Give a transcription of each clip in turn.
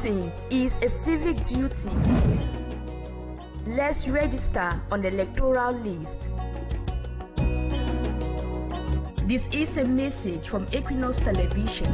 Voting is a civic duty. Let's register on the electoral list. This is a message from Equinoxe Television.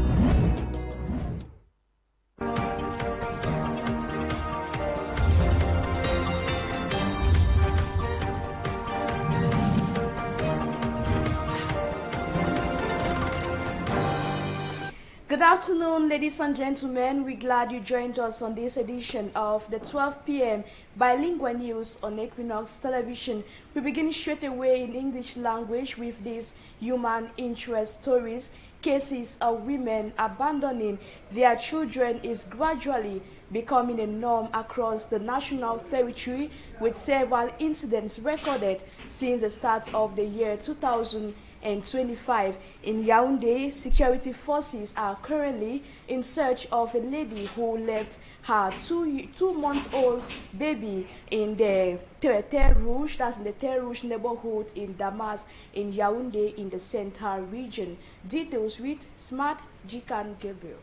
Good afternoon, ladies and gentlemen. We're glad you joined us on this edition of the 12 p.m. bilingual news on Equinoxe Television. We begin straight away in English language with these human interest stories. Cases of women abandoning their children is gradually becoming a norm across the national territory, with several incidents recorded since the start of the year 2025. In Yaoundé, security forces are currently in search of a lady who left her two-month-old baby in the Terre Rouge, that's in the Terre Rouge neighborhood in Damas, in Yaoundé, in the Central region. Details with Smart Jikan Gabriel.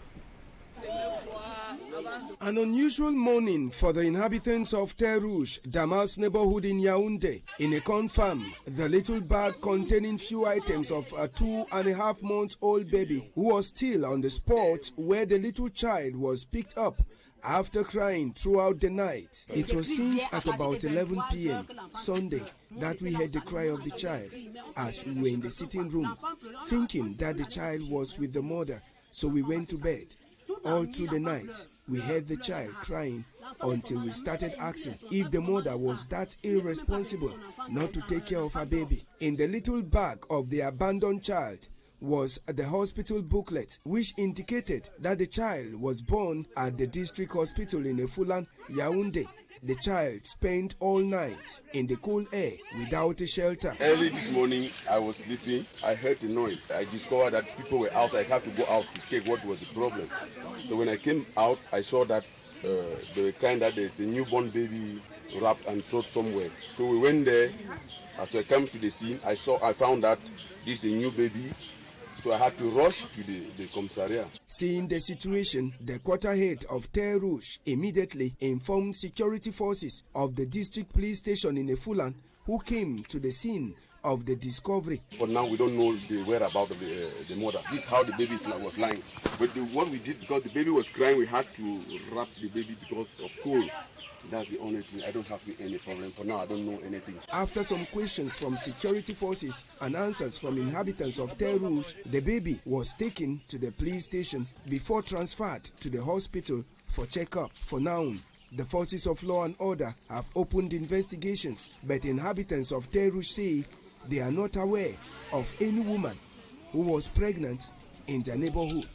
An unusual morning for the inhabitants of Terre Rouge, Damas neighborhood in Yaoundé. In a corn farm, the little bag containing few items of a 2.5-month-old baby who was still on the spot where the little child was picked up after crying throughout the night. It was since at about 11 p.m. Sunday that we heard the cry of the child as we were in the sitting room, thinking that the child was with the mother, so we went to bed. All through the night, we heard the child crying until we started asking if the mother was that irresponsible not to take care of her baby. In the little bag of the abandoned child was the hospital booklet, which indicated that the child was born at the district hospital in Efulan, Yaoundé. The child spent all night in the cool air without a shelter. Early this morning, I was sleeping. I heard the noise. I discovered that people were out. I had to go out to check what was the problem. So when I came out, I saw that they were kind that there's a newborn baby wrapped and thrown somewhere. So we went there. As I came to the scene, I found that this is a new baby. So I had to rush to the commissariat. Seeing the situation, the quarter head of Terre Rouge immediately informed security forces of the district police station in Efulan, who came to the scene of the discovery. But now we don't know the whereabouts of the mother. This is how the baby was lying. But what we did, because the baby was crying, we had to wrap the baby because of cold. That's the only thing. I don't have any problem. For now, I don't know anything. After some questions from security forces and answers from inhabitants of Terre Rouge, the baby was taken to the police station before transferred to the hospital for checkup. For now, the forces of law and order have opened investigations, but inhabitants of Terre Rouge say they are not aware of any woman who was pregnant in their neighborhood.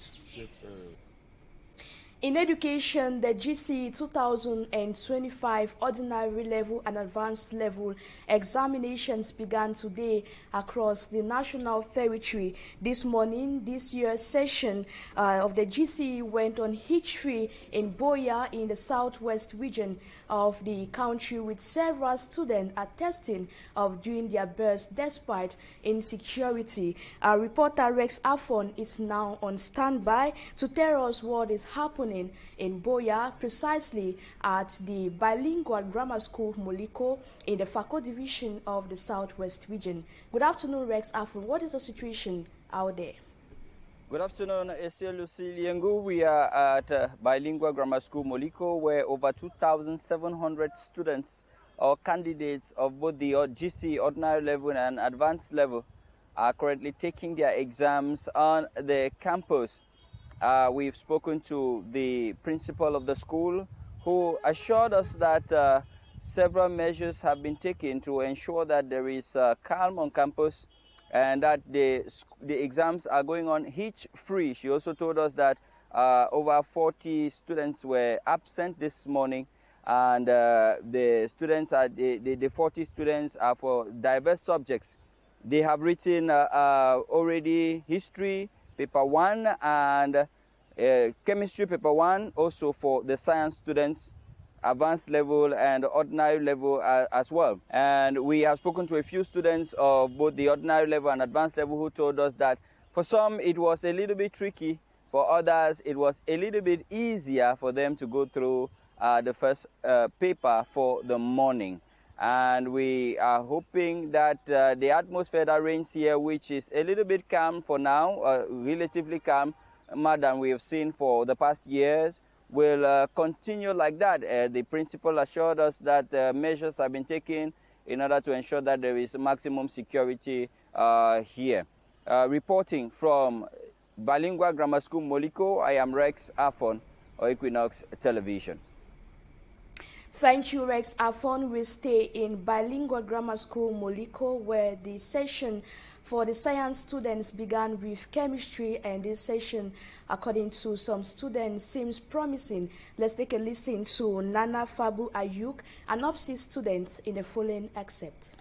In education, the GC 2025 ordinary level and advanced level examinations began today across the national territory. This morning, this year's session of the GC went on hitch-free in Boya in the southwest region of the country, with several students attesting of doing their best despite insecurity. Our reporter Rex Afon is now on standby to tell us what is happening in Boya, precisely at the bilingual grammar school Moliko in the Fako division of the southwest region. Good afternoon, Rex Afon. What is the situation out there? Good afternoon, Essie Lucy Liengu. We are at bilingual grammar school Moliko, where over 2,700 students or candidates of both the GC ordinary level and advanced level are currently taking their exams on the campus. We've spoken to the principal of the school, who assured us that several measures have been taken to ensure that there is calm on campus and that the exams are going on hitch-free. She also told us that over 40 students were absent this morning, and the 40 students are for diverse subjects. They have written already history, paper 1, and chemistry paper 1, also for the science students, advanced level and ordinary level as well. And we have spoken to a few students of both the ordinary level and advanced level who told us that for some it was a little bit tricky For others, it was a little bit easier for them to go through the first paper for the morning. And we are hoping that the atmosphere that reigns here, which is a little bit calm for now, relatively calmer than we have seen for the past years, will continue like that. The principal assured us that measures have been taken in order to ensure that there is maximum security here. Reporting from Bilingual Grammar School Moliko, I am Rex Afon, or Equinoxe Television. Thank you, Rex Afon. We stay in Bilingual Grammar School Moliko, where the session for the science students began with chemistry, and this session, according to some students, seems promising. Let's take a listen to Nana Fabu Ayuk, an OPSI student, in the following excerpt.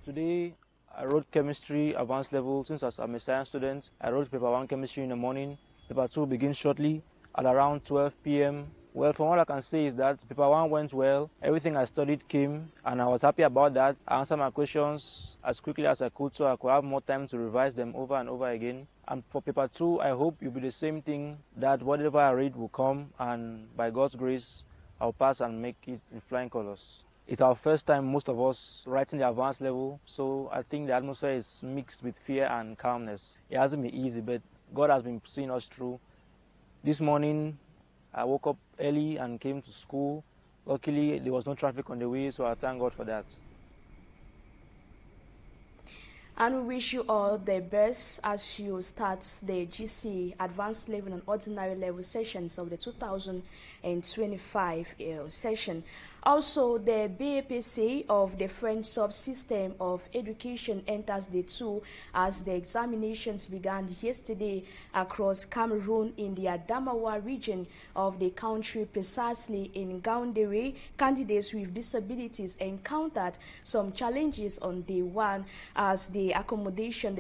Today, I wrote chemistry advanced level. Since I'm a science student, I wrote paper 1 chemistry in the morning. Paper 2 begins shortly at around 12 p.m. Well, from what I can say is that paper 1 went well. Everything I studied came, and I was happy about that. I answered my questions as quickly as I could, so I could have more time to revise them over and over again. And for paper 2, I hope it will be the same thing, that whatever I read will come, and by God's grace, I'll pass and make it in flying colors. It's our first time, most of us, writing the advanced level, so I think the atmosphere is mixed with fear and calmness. It hasn't been easy, but God has been seeing us through. This morning, I woke up early and came to school. Luckily, there was no traffic on the way, so I thank God for that. And we wish you all the best as you start the GC advanced level and ordinary level sessions of the 2025 session. Also, the BEPC of the French subsystem of education enters day 2 as the examinations began yesterday across Cameroon in the Adamawa region of the country, precisely in Yaoundé. Candidates with disabilities encountered some challenges on day 1 as the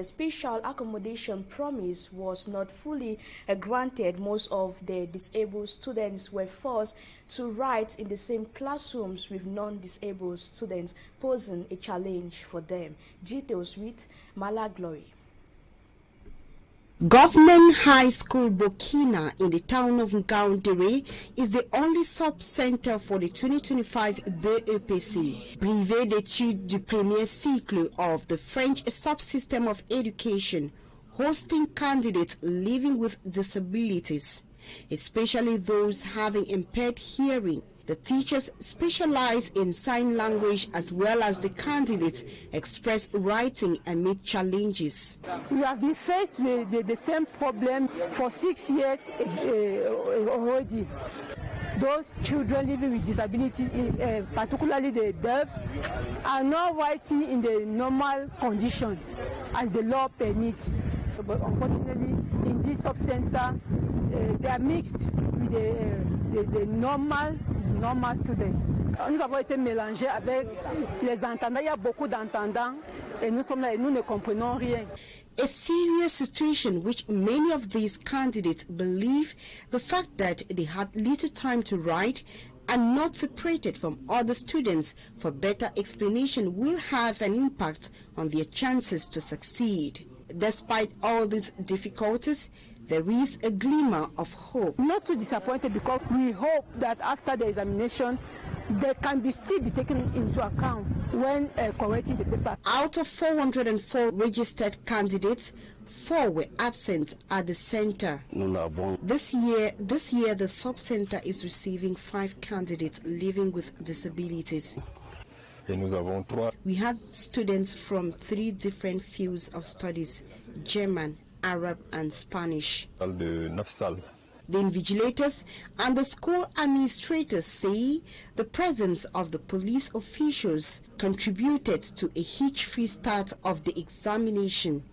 special accommodation promise was not fully granted. Most of the disabled students were forced to write in the same classrooms with non-disabled students, posing a challenge for them. Details with Mala Glory. Government High School Burkina in the town of Yaoundé is the only sub-center for the 2025 BEPC, Brevet d'études du premier cycle of the French subsystem of education, hosting candidates living with disabilities, especially those having impaired hearing. The teachers specialize in sign language as well as the candidates express writing and meet challenges. We have been faced with the same problem for 6 years already. Those children living with disabilities, particularly the deaf, are not writing in the normal condition as the law permits. But unfortunately, in this sub-center, they are mixed with the normal students. Nous avons été mélangés avec les entendants. Il y a beaucoup d'entendants et nous sommes là et nous ne comprenons rien. A serious situation which many of these candidates believe the fact that they had little time to write and not separated from other students for better explanation will have an impact on their chances to succeed. Despite all these difficulties, there is a glimmer of hope. Not too disappointed because we hope that after the examination, they can still be taken into account when correcting the paper. Out of 404 registered candidates, 4 were absent at the center. This year, the sub-center is receiving 5 candidates living with disabilities. We had students from 3 different fields of studies: German, Arab, and Spanish. The invigilators and the school administrators say the presence of the police officials contributed to a hitch-free start of the examination.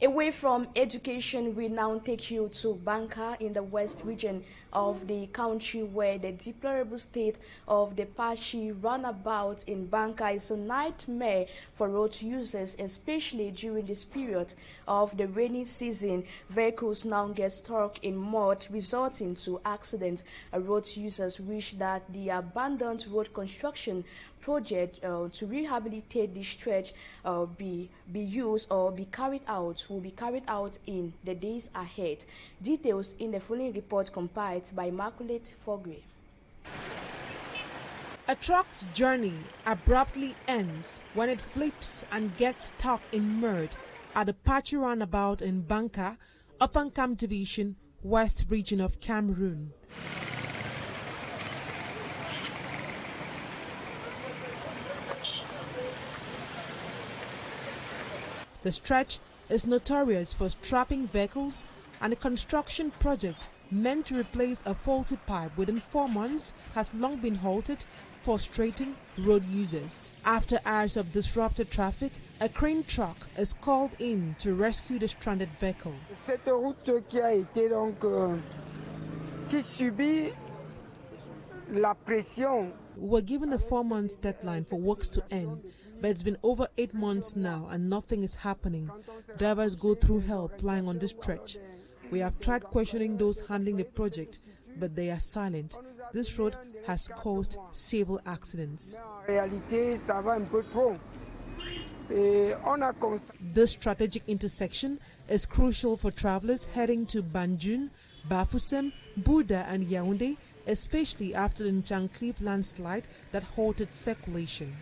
Away from education, we now take you to Banka in the west region of the country, where the deplorable state of the Pachi runabout in Banka is a nightmare for road users, especially during this period of the rainy season. Vehicles now get stuck in mud, resulting to accidents. Road users wish that the abandoned road construction project to rehabilitate this stretch be used or be carried out will be carried out in the days ahead. Details in the following report compiled by Immaculate Fogre. A truck's journey abruptly ends when it flips and gets stuck in mud at the Pachi roundabout in Banka, Upper Cam Division, West region of Cameroon. The stretch is notorious for strapping vehicles, and a construction project meant to replace a faulty pipe within 4 months has long been halted, frustrating road users. After hours of disrupted traffic, a crane truck is called in to rescue the stranded vehicle. Cette route qui a été qui subit la pression. We were given a 4 months deadline for works to end, but it's been over 8 months now and nothing is happening. Drivers go through hell plying on this stretch. We have tried questioning those handling the project, but they are silent. This road has caused several accidents. This strategic intersection is crucial for travelers heading to Banjul, Bafoussam, Bouda and Yaoundé, especially after the Nchanclip landslide that halted circulation.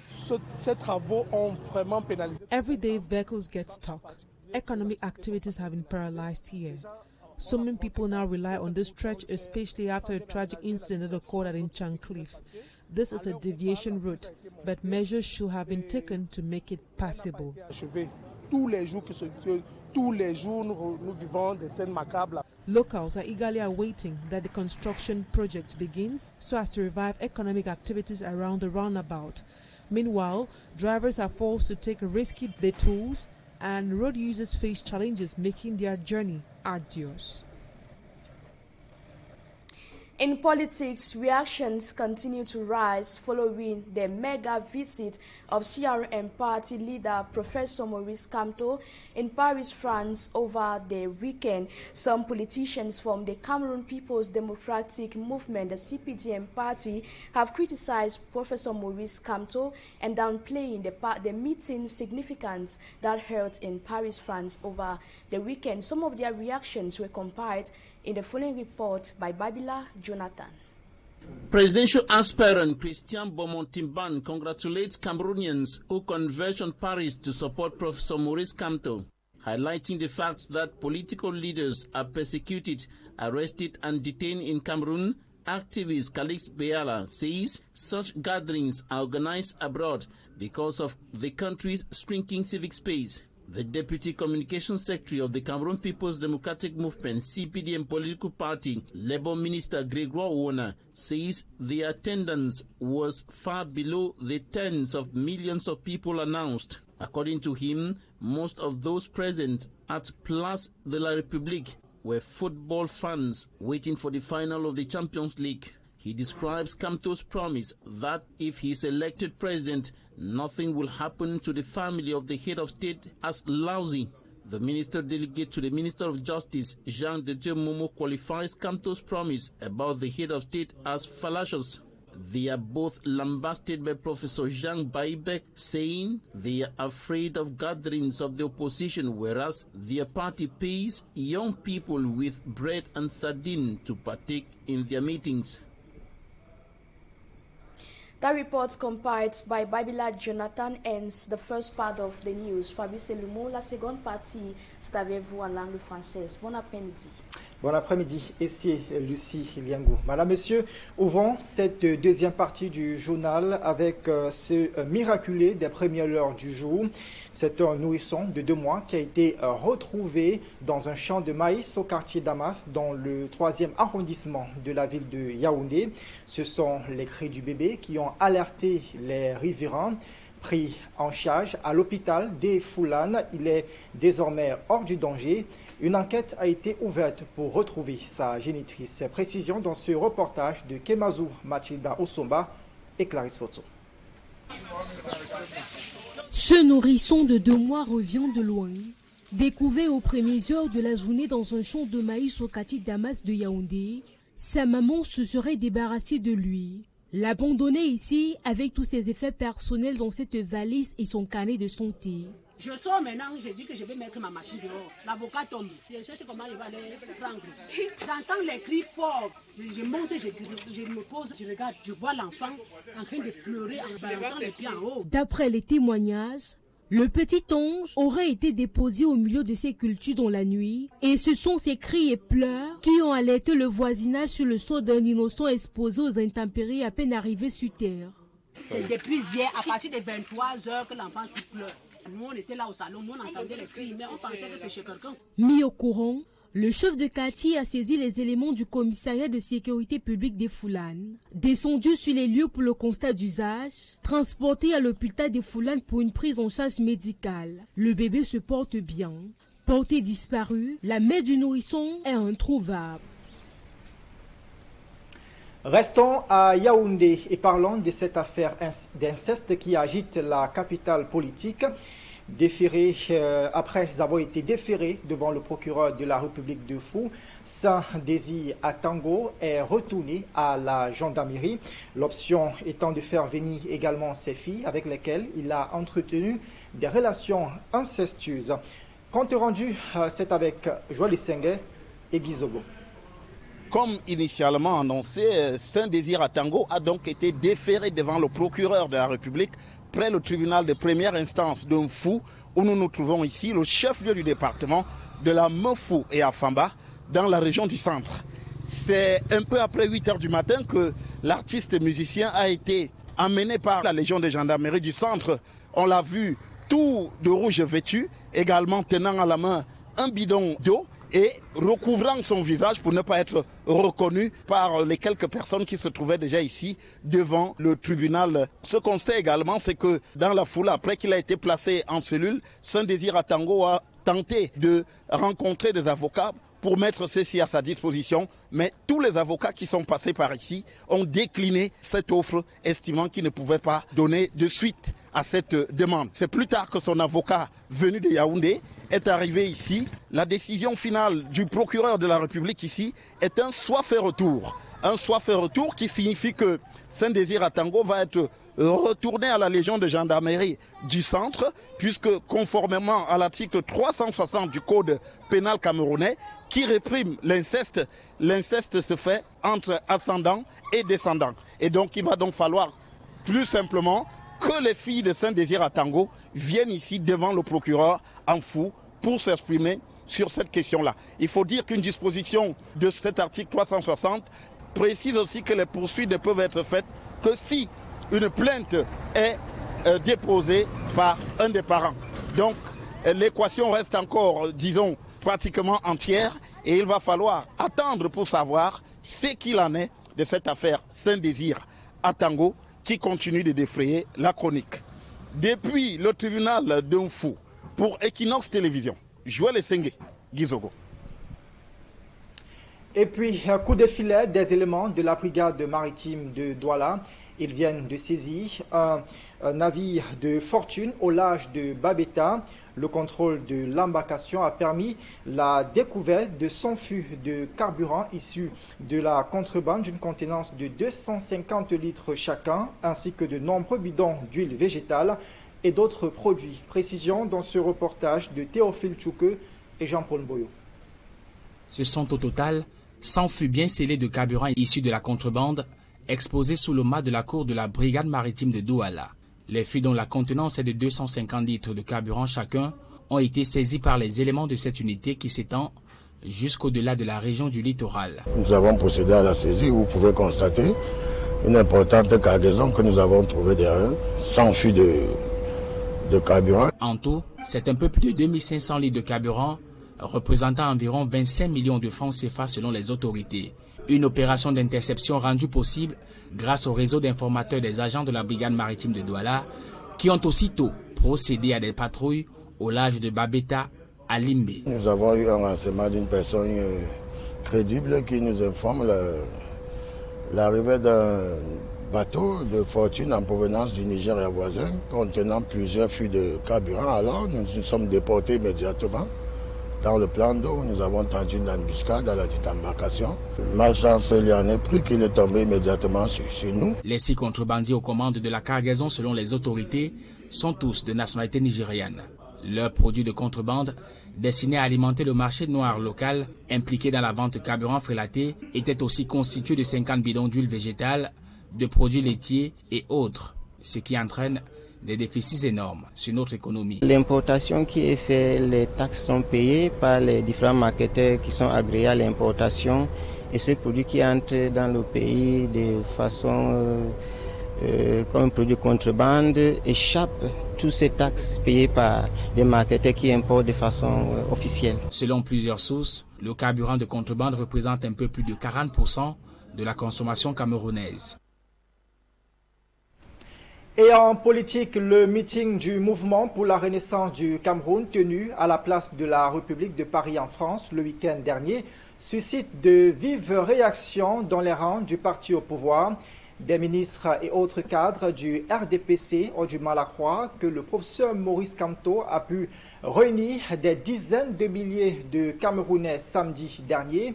Everyday vehicles get stuck. Economic activities have been paralyzed here. So many people now rely on this stretch, especially after a tragic incident that occurred at Nchanclip. This is a deviation route, but measures should have been taken to make it passable. Locals are eagerly awaiting that the construction project begins so as to revive economic activities around the roundabout. Meanwhile, drivers are forced to take risky detours and road users face challenges making their journey arduous. In politics, reactions continue to rise following the mega visit of CRM party leader Professor Maurice Kamto in Paris, France over the weekend. Some politicians from the Cameroon People's Democratic Movement, the CPDM party, have criticized Professor Maurice Kamto and downplaying the meeting's significance that held in Paris, France over the weekend. Some of their reactions were compiled in the following report by Babila Jonathan. Presidential aspirant Christian Beaumont-Timban congratulates Cameroonians who converged on Paris to support Professor Maurice Kamto, highlighting the fact that political leaders are persecuted, arrested and detained in Cameroon. Activist Calix Beala says such gatherings are organized abroad because of the country's shrinking civic space. The Deputy Communications Secretary of the Cameroon People's Democratic Movement, CPDM political party, Labour Minister Gregoire Wona, says the attendance was far below the tens of millions of people announced. According to him, most of those present at Place de la République were football fans waiting for the final of the Champions League. He describes Kamto's promise that if he is elected president, nothing will happen to the family of the head of state as lousy. The minister delegate to the Minister of Justice, Jean de Dieu Momo, qualifies Kamto's promise about the head of state as fallacious. They are both lambasted by Professor Jean Baibek, saying they are afraid of gatherings of the opposition, whereas their party pays young people with bread and sardine to partake in their meetings. That report compiled by Babila Jonathan ends the first part of the news. Fabrice Lumo, la seconde partie, c'est avec vous en langue française. Bon après-midi. Bon après-midi, ici Lucie Liango. Madame, Monsieur, ouvrons cette deuxième partie du journal avec ce miraculé des premières heures du jour. C'est un nourrisson de 2 mois qui a été retrouvé dans un champ de maïs au quartier Damas, dans le 3e arrondissement de la ville de Yaoundé. Ce sont les cris du bébé qui ont alerté les riverains. Pris en charge à l'hôpital des Foulanes, il est désormais hors du danger. Une enquête a été ouverte pour retrouver sa génitrice. Précision dans ce reportage de Kemazou Matilda Osomba et Clarisse Foto. Ce nourrisson de 2 mois revient de loin. Découvert aux premières heures de la journée dans un champ de maïs au quartier Damas de Yaoundé, sa maman se serait débarrassée de lui. L'abandonner ici, avec tous ses effets personnels dans cette valise et son carnet de santé. Je sors maintenant, j'ai dit que je vais mettre ma machine dehors. L'avocat tombe. Je cherche comment il va les prendre. J'entends les cris forts. Je monte, je me pose, je regarde, je vois l'enfant en train de pleurer en balançant les pieds en haut. D'après les témoignages, le petit ange aurait été déposé au milieu de ses cultures dans la nuit et ce sont ces cris et pleurs qui ont alerté le voisinage sur le sort d'un innocent exposé aux intempéries à peine arrivé sur terre. C'est depuis hier, à partir de 23h, que l'enfant s'y pleure. Nous, on était là au salon, nous, on entendait les cris, mais on pensait que c'est chez quelqu'un. Mis au courant, le chef de quartier a saisi les éléments du commissariat de sécurité publique des Foulanes, descendu sur les lieux pour le constat d'usage, transporté à l'hôpital des Foulanes pour une prise en charge médicale. Le bébé se porte bien. Porté disparu, la mère du nourrisson est introuvable. Restons à Yaoundé et parlons de cette affaire d'inceste qui agite la capitale politique. Déféré, après avoir été déféré devant le procureur de la République de Fou, Sans Désir Atango est retourné à la gendarmerie. L'option étant de faire venir également ses filles avec lesquelles il a entretenu des relations incestueuses. Compte rendu, c'est avec Joël et Guizogo. Comme initialement annoncé, Sans Désir Atango a donc été déféré devant le procureur de la République près le tribunal de première instance de Mfou, où nous nous trouvons ici, le chef-lieu du département de la Mfou et Afamba, dans la région du centre. C'est un peu après 8 h du matin que l'artiste musicien a été emmené par la Légion de gendarmerie du centre. On l'a vu tout de rouge vêtu, également tenant à la main un bidon d'eau et recouvrant son visage pour ne pas être reconnu par les quelques personnes qui se trouvaient déjà ici devant le tribunal. Ce qu'on sait également, c'est que dans la foule, après qu'il a été placé en cellule, Sans Désir Atango a tenté de rencontrer des avocats pour mettre ceci à sa disposition, mais tous les avocats qui sont passés par ici ont décliné cette offre, estimant qu'ils ne pouvaient pas donner de suite à cette demande. C'est plus tard que son avocat venu de Yaoundé est arrivé ici. La décision finale du procureur de la République ici est un soit fait retour. Un soit fait retour qui signifie que Sans Désir Atango va être retourné à la Légion de gendarmerie du centre, puisque conformément à l'article 360 du Code pénal camerounais, qui réprime l'inceste, l'inceste se fait entre ascendants et descendants. Et donc il va donc falloir plus simplement que les filles de Sans Désir Atango viennent ici devant le procureur en Fou pour s'exprimer sur cette question-là. Il faut dire qu'une disposition de cet article 360 précise aussi que les poursuites ne peuvent être faites que si une plainte est déposée par un des parents. Donc l'équation reste encore, disons, pratiquement entière et il va falloir attendre pour savoir ce qu'il en est de cette affaire Sans Désir Atango qui continue de défrayer la chronique. Depuis le tribunal de Mfou, pour Équinoxe Télévision, Joël Guizogo. Et puis, coup de filet des éléments de la brigade maritime de Douala. Ils viennent de saisir un navire de fortune au large de Babeta. Le contrôle de l'embarcation a permis la découverte de 100 fûts de carburant issus de la contrebande d'une contenance de 250 litres chacun, ainsi que de nombreux bidons d'huile végétale et d'autres produits. Précision dans ce reportage de Théophile Tchouke et Jean-Paul Boyo. Ce sont au total 100 fûts bien scellés de carburant issus de la contrebande exposés sous le mât de la cour de la brigade maritime de Douala. Les fûts dont la contenance est de 250 litres de carburant chacun ont été saisis par les éléments de cette unité qui s'étend jusqu'au-delà de la région du littoral. Nous avons procédé à la saisie où vous pouvez constater une importante cargaison que nous avons trouvée derrière, 100 fûts de carburant. En tout, c'est un peu plus de 2500 litres de carburant, représentant environ 25 millions de francs CFA selon les autorités. Une opération d'interception rendue possible grâce au réseau d'informateurs des agents de la brigade maritime de Douala qui ont aussitôt procédé à des patrouilles au large de Babeta à Limbé. Nous avons eu un renseignement d'une personne crédible qui nous informe l'arrivée d'un bateau de fortune en provenance du Nigeria voisin contenant plusieurs fûts de carburant. Alors nous nous sommes déportés immédiatement Dans le plan d'eau, nous avons tendu une embuscade à la dite embarcation. Malchance, il y en a pris qu'il est tombé immédiatement sur nous. Les 6 contrebandiers aux commandes de la cargaison, selon les autorités, sont tous de nationalité nigériane. Leurs produits de contrebande, destinés à alimenter le marché noir local, impliqué dans la vente de carburant frélaté, étaient aussi constitués de 50 bidons d'huile végétale, de produits laitiers et autres, ce qui entraîne des déficits énormes sur notre économie. L'importation qui est faite, les taxes sont payées par les différents marketeurs qui sont agréés à l'importation et ce produit qui entre dans le pays de façon comme un produit de contrebande échappe toutes ces taxes payées par les marketeurs qui importent de façon officielle. Selon plusieurs sources, le carburant de contrebande représente un peu plus de 40% de la consommation camerounaise. Et en politique, le meeting du mouvement pour la renaissance du Cameroun tenu à la place de la République de Paris en France le week-end dernier suscite de vives réactions dans les rangs du parti au pouvoir. Des ministres et autres cadres du RDPC ont du mal à croire que le professeur Maurice Kamto a pu réunir des dizaines de milliers de Camerounais samedi dernier.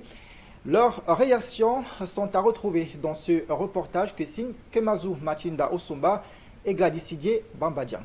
Leurs réactions sont à retrouver dans ce reportage que signe Kemazou Machinda Osumba et Gladicidie Bambadjan.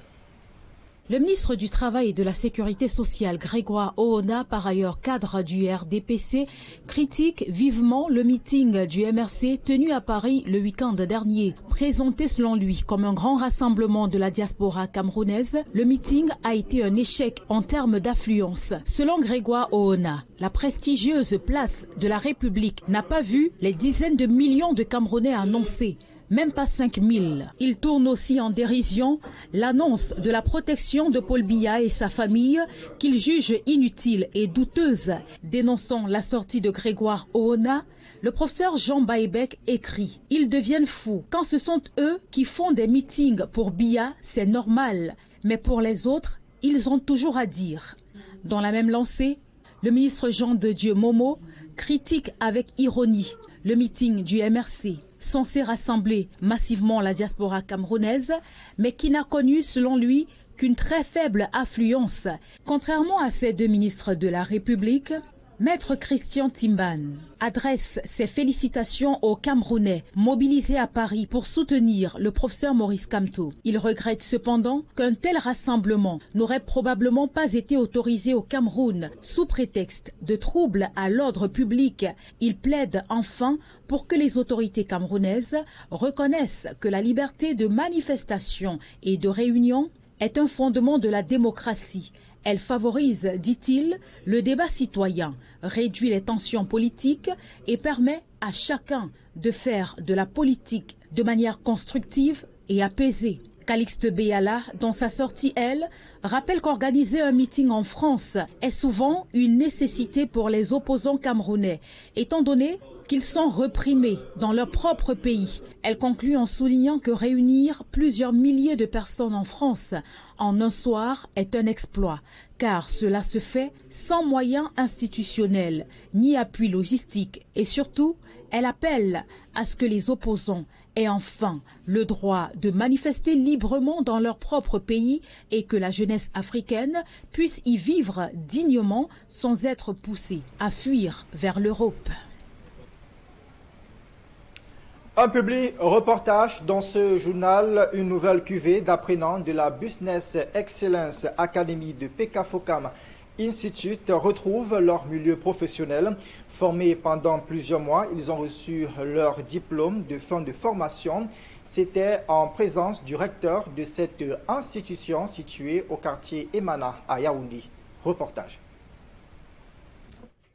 Le ministre du Travail et de la Sécurité sociale, Grégoire Oona, par ailleurs cadre du RDPC, critique vivement le meeting du MRC tenu à Paris le week-end dernier. Présenté selon lui comme un grand rassemblement de la diaspora camerounaise, le meeting a été un échec en termes d'affluence. Selon Grégoire Oona, la prestigieuse place de la République n'a pas vu les dizaines de millions de Camerounais annoncés. Même pas 5000. Il tourne aussi en dérision l'annonce de la protection de Paul Biya et sa famille qu'il juge inutile et douteuse. Dénonçant la sortie de Grégoire Oona, le professeur Jean Baïbek écrit « Ils deviennent fous. Quand ce sont eux qui font des meetings pour Biya, c'est normal. Mais pour les autres, ils ont toujours à dire. » Dans la même lancée, le ministre Jean de Dieu Momo critique avec ironie le meeting du MRC, censé rassembler massivement la diaspora camerounaise, mais qui n'a connu, selon lui, qu'une très faible affluence. Contrairement à ces deux ministres de la République, Maître Christian Timban adresse ses félicitations aux Camerounais mobilisés à Paris pour soutenir le professeur Maurice Kamto. Il regrette cependant qu'un tel rassemblement n'aurait probablement pas été autorisé au Cameroun sous prétexte de troubles à l'ordre public. Il plaide enfin pour que les autorités camerounaises reconnaissent que la liberté de manifestation et de réunion est un fondement de la démocratie. Elle favorise, dit-il, le débat citoyen, réduit les tensions politiques et permet à chacun de faire de la politique de manière constructive et apaisée. Calixte Beyala, dans sa sortie, elle, rappelle qu'organiser un meeting en France est souvent une nécessité pour les opposants camerounais, étant donné qu'ils sont reprimés dans leur propre pays. Elle conclut en soulignant que réunir plusieurs milliers de personnes en France en un soir est un exploit, car cela se fait sans moyens institutionnels, ni appui logistique, et surtout, elle appelle à ce que les opposants aient enfin le droit de manifester librement dans leur propre pays et que la jeunesse africaine puisse y vivre dignement sans être poussée à fuir vers l'Europe. Un public reportage dans ce journal, une nouvelle cuvée d'apprenants de la Business Excellence Academy de PK-FOCAM Institute retrouvent leur milieu professionnel. Formés pendant plusieurs mois, ils ont reçu leur diplôme de fin de formation. C'était en présence du recteur de cette institution située au quartier Emana à Yaoundé. Reportage.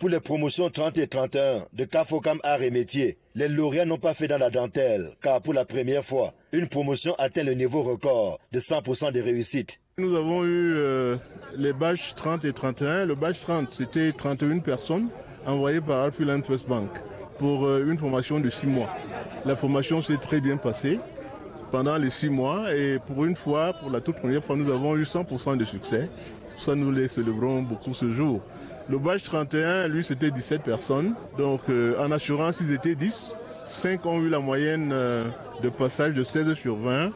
Pour les promotions 30 et 31 de CAFOCAM Arts et Métiers, les lauréats n'ont pas fait dans la dentelle, car pour la première fois, une promotion atteint le niveau record de 100% de réussite. Nous avons eu les badges 30 et 31. Le badge 30, c'était 31 personnes envoyées par Alphiland First Bank pour une formation de 6 mois. La formation s'est très bien passée pendant les 6 mois et pour une fois, pour la toute première fois, nous avons eu 100% de succès. Ça, nous les célébrons beaucoup ce jour. Le badge 31, lui, c'était 17 personnes. Donc, en assurance, ils étaient 10. 5 ont eu la moyenne de passage de 16 sur 20.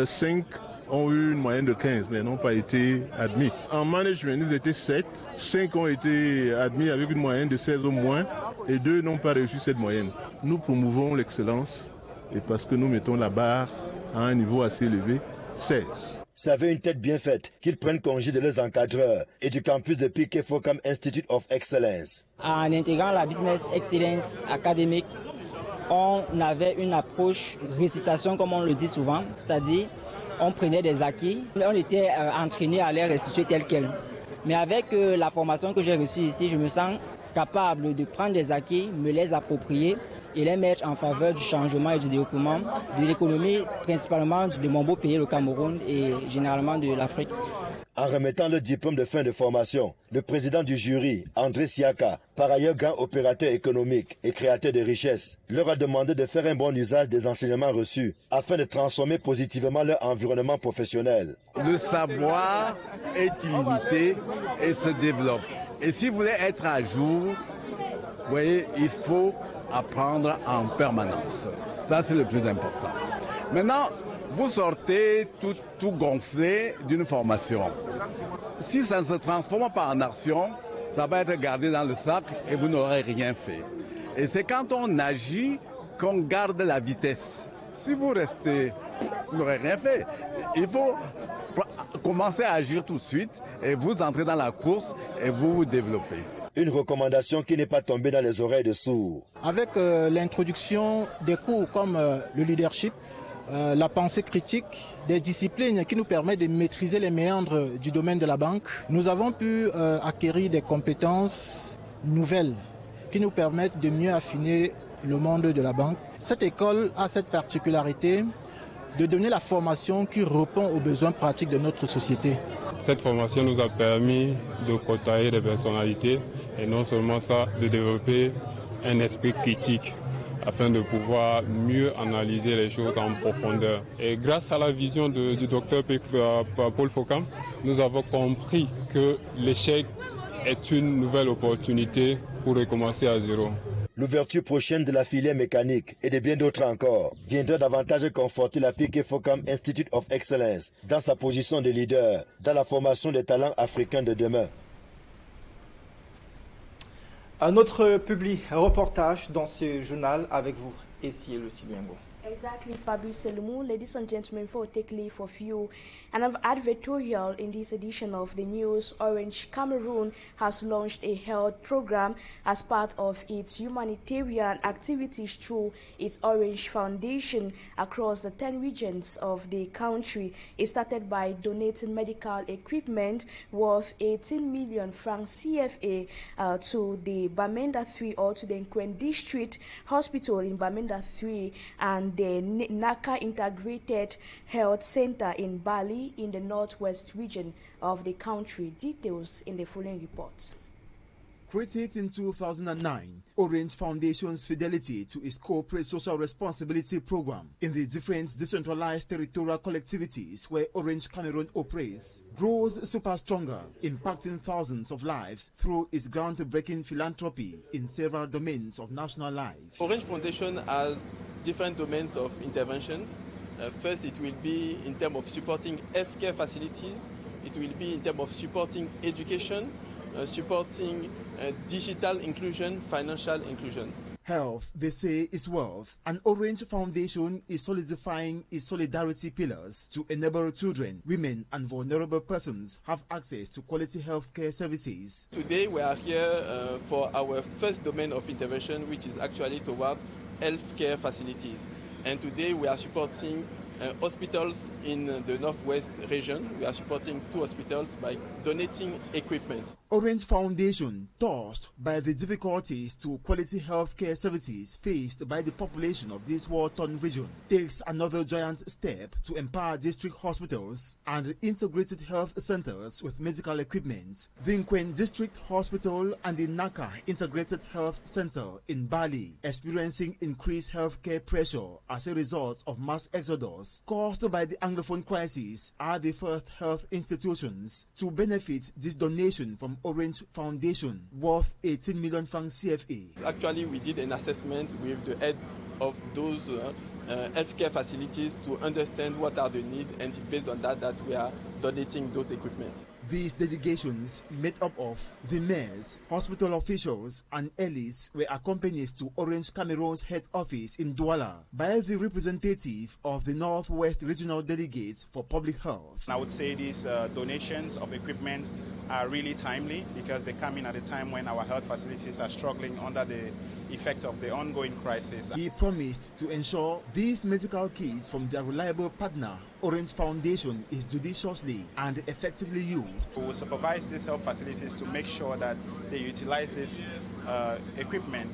5 ont eu une moyenne de 15, mais n'ont pas été admis. En management, ils étaient 7. 5 ont été admis avec une moyenne de 16 au moins, et 2 n'ont pas réussi cette moyenne. Nous promouvons l'excellence, et parce que nous mettons la barre à un niveau assez élevé, 16. Ça avait une tête bien faite qu'ils prennent congé de leurs encadreurs et du campus de Piquet-Focam Institute of Excellence. En intégrant la Business Excellence académique, on avait une approche récitation comme on le dit souvent, c'est-à-dire on prenait des acquis, on était entraîné à les restituer tels quels. Mais avec la formation que j'ai reçue ici, je me sens capable de prendre des acquis, me les approprier et les mettre en faveur du changement et du développement de l'économie, principalement de mon beau pays, le Cameroun, et généralement de l'Afrique. En remettant le diplôme de fin de formation, le président du jury, André Siaka, par ailleurs grand opérateur économique et créateur de richesses, leur a demandé de faire un bon usage des enseignements reçus afin de transformer positivement leur environnement professionnel. Le savoir est illimité et se développe. Et si vous voulez être à jour, vous voyez, il faut apprendre en permanence. Ça, c'est le plus important. Maintenant, vous sortez tout gonflé d'une formation. Si ça ne se transforme pas en action, ça va être gardé dans le sac et vous n'aurez rien fait. Et c'est quand on agit qu'on garde la vitesse. Si vous restez, vous n'aurez rien fait. Il faut commencer à agir tout de suite et vous entrez dans la course et vous vous développez. Une recommandation qui n'est pas tombée dans les oreilles de sourds. Avec l'introduction des cours comme le leadership, la pensée critique, des disciplines qui nous permettent de maîtriser les méandres du domaine de la banque, nous avons pu acquérir des compétences nouvelles qui nous permettent de mieux affiner le monde de la banque. Cette école a cette particularité de donner la formation qui répond aux besoins pratiques de notre société. Cette formation nous a permis de côtoyer des personnalités et non seulement ça, de développer un esprit critique afin de pouvoir mieux analyser les choses en profondeur. Et grâce à la vision du docteur Paul Focam, nous avons compris que l'échec est une nouvelle opportunité pour recommencer à zéro. L'ouverture prochaine de la filière mécanique et de bien d'autres encore viendra davantage conforter la Piquet-Focam Institute of Excellence dans sa position de leader dans la formation des talents africains de demain. Un autre publie un reportage dans ce journal avec vous, ici le Siliango. Exactly, Fabrice Selumou. Ladies and gentlemen, for take leave of you. An advertorial in this edition of the news. Orange Cameroon has launched a health program as part of its humanitarian activities through its Orange Foundation across the 10 regions of the country. It started by donating medical equipment worth 18 million francs CFA to the Bamenda 3 or to the Nkwen District Hospital in Bamenda 3 and the Naka Integrated Health Center in Bali in the northwest region of the country. Details in the following report. Created in 2009, Orange Foundation's fidelity to its corporate social responsibility program in the different decentralized territorial collectivities where Orange Cameroon operates grows super stronger, impacting thousands of lives through its groundbreaking philanthropy in several domains of national life. Orange Foundation has different domains of interventions. First, it will be in terms of supporting healthcare facilities. It will be in terms of supporting education, supporting digital inclusion, financial inclusion. Health, they say, is wealth. And Orange Foundation is solidifying its solidarity pillars to enable children, women and vulnerable persons have access to quality healthcare services. Today we are here for our first domain of intervention, which is actually toward healthcare facilities. And today we are supporting hospitals in the northwest region. We are supporting 2 hospitals by donating equipment. Orange Foundation, touched by the difficulties to quality healthcare services faced by the population of this war-torn region, takes another giant step to empower district hospitals and integrated health centers with medical equipment. The Nkwen District Hospital and the Naka Integrated Health Center in Bali experiencing increased healthcare pressure as a result of mass exodus caused by the Anglophone crisis are the first health institutions to benefit this donation from Orange Foundation worth 18 million francs CFA. Actually, we did an assessment with the heads of those healthcare facilities to understand what are the needs, and it's based on that we are donating those equipment. These delegations, made up of the mayors, hospital officials, and elites, were accompanied to Orange Cameroon's head office in Douala by the representative of the Northwest Regional Delegate for Public Health. I would say these donations of equipment are really timely because they come in at a time when our health facilities are struggling under the effect of the ongoing crisis. He promised to ensure these medical kits from their reliable partner, Orange Foundation, is judiciously and effectively used. We will supervise these health facilities to make sure that they utilize this equipment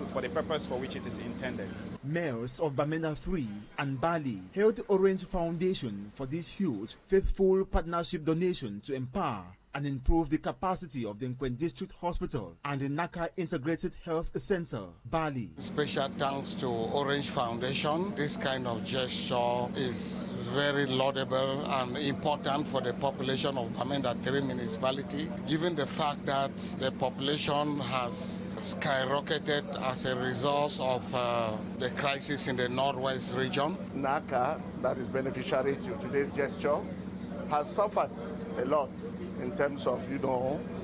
for the purpose for which it is intended. Mayors of Bamenda 3 and Bali hailed the Orange Foundation for this huge, faithful partnership donation to empower and improve the capacity of the Nkwen District Hospital and the Naka Integrated Health Center, Bali. Special thanks to Orange Foundation. This kind of gesture is very laudable and important for the population of Bamenda 3 municipality, given the fact that the population has skyrocketed as a result of the crisis in the Northwest region. Naka, that is beneficiary to today's gesture, has suffered a lot in terms of,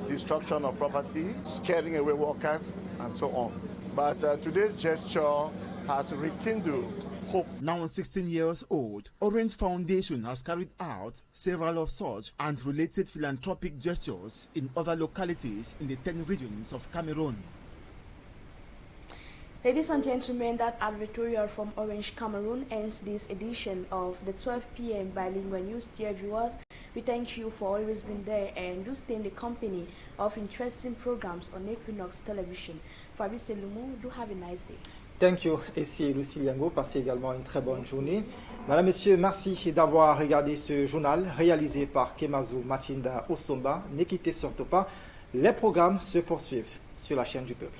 destruction of property, scaring away workers, and so on. But today's gesture has rekindled hope. Now 16 years old, Orange Foundation has carried out several of such and related philanthropic gestures in other localities in the 10 regions of Cameroon. Ladies and gentlemen, that advertorial from Orange Cameroon ends this edition of the 12 p.m. bilingual news. Dear viewers, we thank you for always being there and do stay in the company of interesting programs on Équinoxe Television. Fabrice Lumou, do have a nice day. Thank you, Essie Lucie Liango. Passez également une très bonne journée. Madame, Monsieur, merci d'avoir regardé ce journal réalisé par Kemazu Machinda Osomba. Ne quittez surtout pas. Les programmes se poursuivent sur la chaîne du peuple.